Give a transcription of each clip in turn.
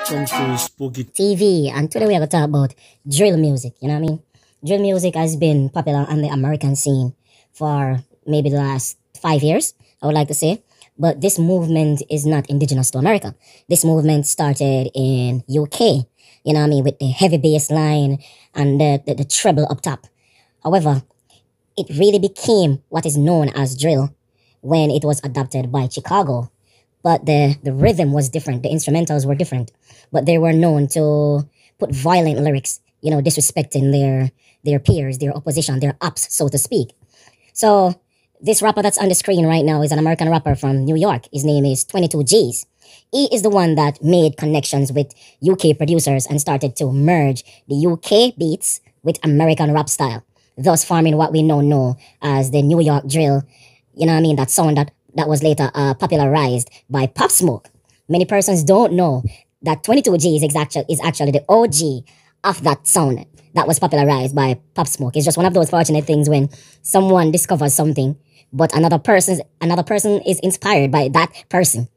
Welcome to Spooky TV, and today we are going to talk about drill music. You know what I mean? Drill music has been popular on the American scene for maybe the last 5 years, I would like to say. But this movement is not indigenous to America. This movement started in UK, you know what I mean, with the heavy bass line and the treble up top. However, it really became what is known as drill when it was adopted by Chicago. But the rhythm was different, the instrumentals were different, but they were known to put violent lyrics, you know, disrespecting their peers, their opposition, their ups, so to speak. So this rapper that's on the screen right now is an American rapper from New York. His name is 22 G's. He is the one that made connections with UK producers and started to merge the UK beats with American rap style, thus forming what we now know as the New York drill. You know what I mean? That sound that was later popularized by Pop Smoke. Many persons don't know that 22 G's is actually the OG of that sound that was popularized by Pop Smoke. It's just one of those fortunate things when someone discovers something, but another person is inspired by that person.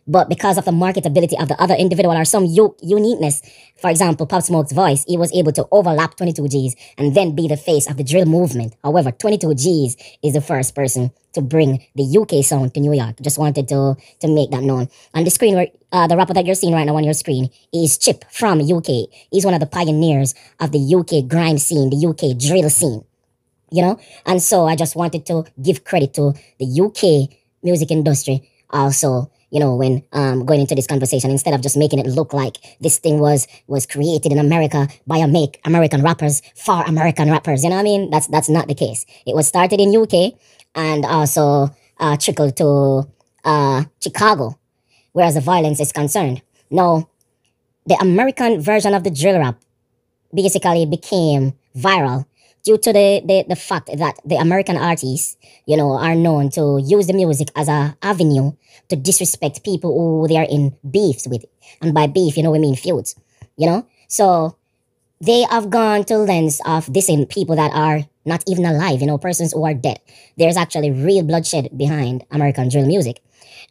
But because of the marketability of the other individual or some uniqueness, for example, Pop Smoke's voice, he was able to overlap 22 G's and then be the face of the drill movement. However, 22 G's is the first person to bring the UK sound to New York. Just wanted to make that known. On the screen, the rapper that you're seeing right now on your screen is Chip from UK. He's one of the pioneers of the UK grime scene, the UK drill scene, you know? And so I just wanted to give credit to the UK music industry also, you know, when going into this conversation, instead of just making it look like this thing was created in America by American rappers for American rappers. You know what I mean? That's not the case. It was started in UK and also trickled to Chicago, whereas the violence is concerned. Now, the American version of the drill rap basically became viral due to the fact that the American artists, you know, are known to use the music as a avenue to disrespect people who they are in beefs with. And by beef, you know, we mean feuds, you know? So they have gone to lengths of dissing people that are not even alive, you know, persons who are dead. There's actually real bloodshed behind American drill music.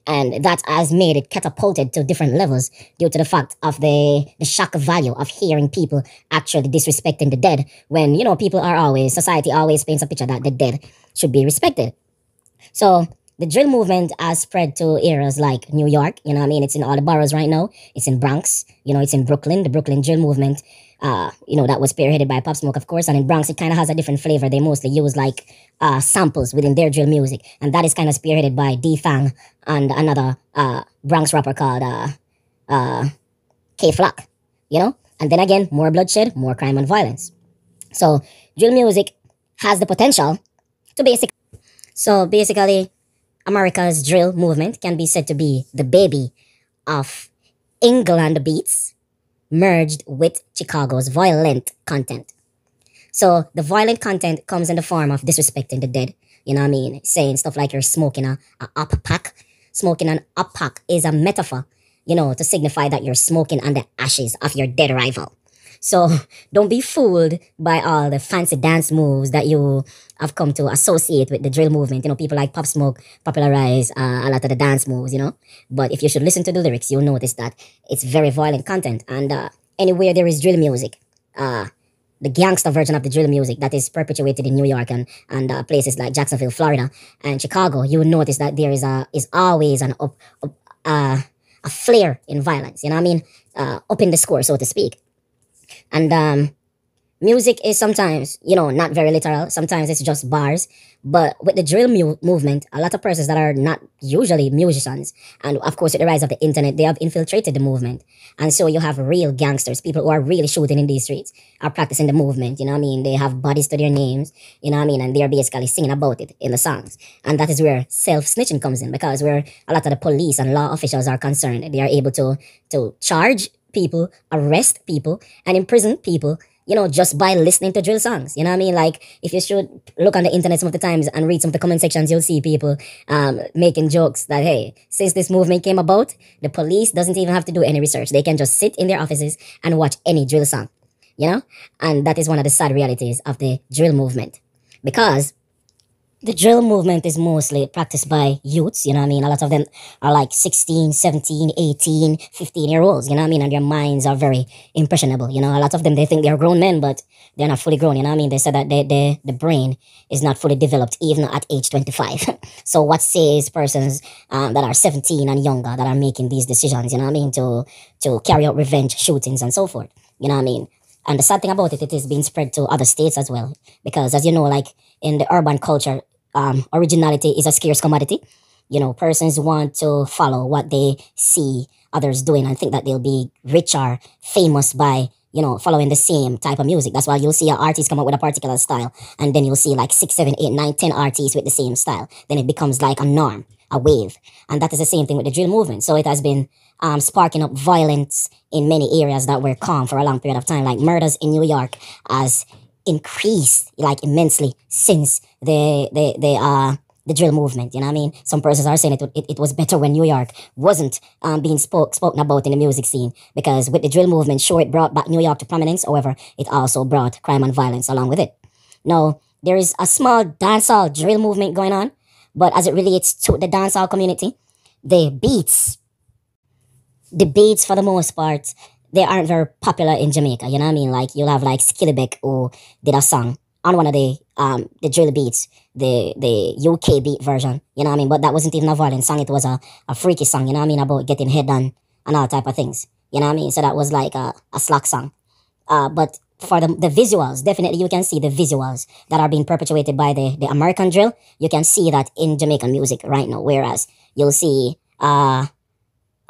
And that has made it catapulted to different levels due to the fact of the shock value of hearing people actually disrespecting the dead when, you know, society always paints a picture that the dead should be respected. So the drill movement has spread to areas like New York, you know what I mean? It's in all the boroughs right now. It's in Bronx, you know, it's in Brooklyn, the Brooklyn drill movement, you know, that was spearheaded by Pop Smoke, of course. And in Bronx, it kind of has a different flavor. They mostly use like samples within their drill music. And that is kind of spearheaded by D-Fang and another Bronx rapper called K-Flock, you know? And then again, more bloodshed, more crime and violence. So drill music has the potential to basically America's drill movement can be said to be the baby of England beats merged with Chicago's violent content. So the violent content comes in the form of disrespecting the dead. You know what I mean? Saying stuff like you're smoking a up pack. Smoking an up pack is a metaphor, you know, to signify that you're smoking on the ashes of your dead rival. So don't be fooled by all the fancy dance moves that you have come to associate with the drill movement. You know, people like Pop Smoke popularize a lot of the dance moves, you know. But if you should listen to the lyrics, you'll notice that it's very violent content. And anywhere there is drill music, the gangster version of the drill music that is perpetuated in New York and places like Jacksonville, Florida, and Chicago, you will notice that there is always a flare in violence. You know what I mean? Up in the score, so to speak. And music is sometimes, you know, not very literal. Sometimes it's just bars. But with the drill movement, a lot of persons that are not usually musicians, and of course with the rise of the internet, they have infiltrated the movement. And so you have real gangsters, people who are really shooting in these streets, are practicing the movement, you know what I mean? They have bodies to their names, you know what I mean? And they're basically singing about it in the songs. And that is where self-snitching comes in, because where a lot of the police and law officials are concerned, they are able to charge people, arrest people, and imprison people, you know, just by listening to drill songs. You know what I mean? Like, if you should look on the internet some of the times and read some of the comment sections, you'll see people making jokes that, hey, since this movement came about, the police doesn't even have to do any research. They can just sit in their offices and watch any drill song, you know? And that is one of the sad realities of the drill movement. Because The drill movement is mostly practiced by youths, you know what I mean? A lot of them are like 16, 17, 18, 15-year olds, you know what I mean? And their minds are very impressionable, you know? A lot of them, they think they're grown men, but they're not fully grown, you know what I mean? They said that the brain is not fully developed even at age 25. So what says persons that are 17 and younger that are making these decisions, you know what I mean? To carry out revenge shootings and so forth, you know what I mean? And the sad thing about it, it is being spread to other states as well. Because as you know, like in the urban culture, originality is a scarce commodity. You know, persons want to follow what they see others doing and think that they'll be rich or famous by, you know, following the same type of music. That's why you'll see an artist come up with a particular style, and then you'll see like 6, 7, 8, 9, 10 artists with the same style. Then it becomes like a norm, a wave. And that is the same thing with the drill movement. So it has been sparking up violence in many areas that were calm for a long period of time. Like murders in New York has increased like immensely since the drill movement, you know what I mean? Some persons are saying it was better when New York wasn't being spoken about in the music scene, because with the drill movement, sure, it brought back New York to prominence. However, it also brought crime and violence along with it. Now, there is a small dancehall drill movement going on, but as it relates to the dancehall community, the beats for the most part, they aren't very popular in Jamaica, you know what I mean? Like you'll have like Skillibek who did a song on one of the drill beats, the UK beat version, you know what I mean? But that wasn't even a violent song, it was a freaky song, you know what I mean, about getting head done and all type of things. You know what I mean? So that was like a slack song. But for the visuals, definitely you can see the visuals that are being perpetuated by the American drill. You can see that in Jamaican music right now, whereas you'll see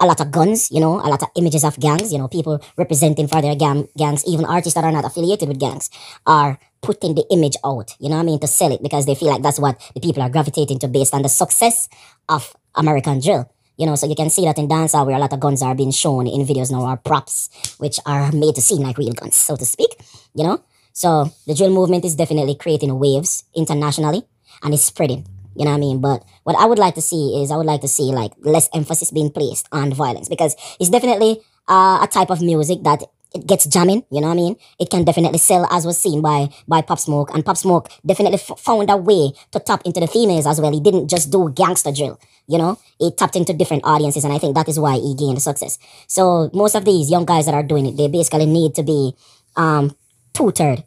a lot of guns, you know, a lot of images of gangs, you know, people representing for their gangs, even artists that are not affiliated with gangs are putting the image out, you know what I mean, to sell it, because they feel like that's what the people are gravitating to based on the success of American drill. You know, so you can see that in dancehall where a lot of guns are being shown in videos now, are props, which are made to seem like real guns, so to speak, you know. So the drill movement is definitely creating waves internationally and it's spreading. You know what I mean? But what I would like to see is, I would like to see like less emphasis being placed on violence, because it's definitely a type of music that it gets jamming, you know what I mean? It can definitely sell, as was seen by Pop Smoke, and Pop Smoke definitely found a way to tap into the females as well. He didn't just do gangster drill, you know? He tapped into different audiences, and I think that is why he gained success. So most of these young guys that are doing it, they basically need to be tutored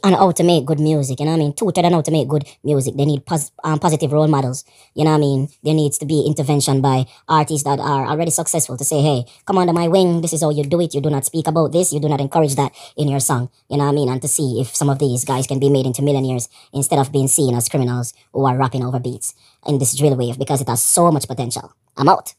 on how to make good music, you know what I mean? Tutored on how to make good music. They need positive role models, you know what I mean? There needs to be intervention by artists that are already successful to say, hey, come under my wing, this is how you do it. You do not speak about this, you do not encourage that in your song, you know what I mean? And to see if some of these guys can be made into millionaires instead of being seen as criminals who are rapping over beats in this drill wave, because it has so much potential. I'm out.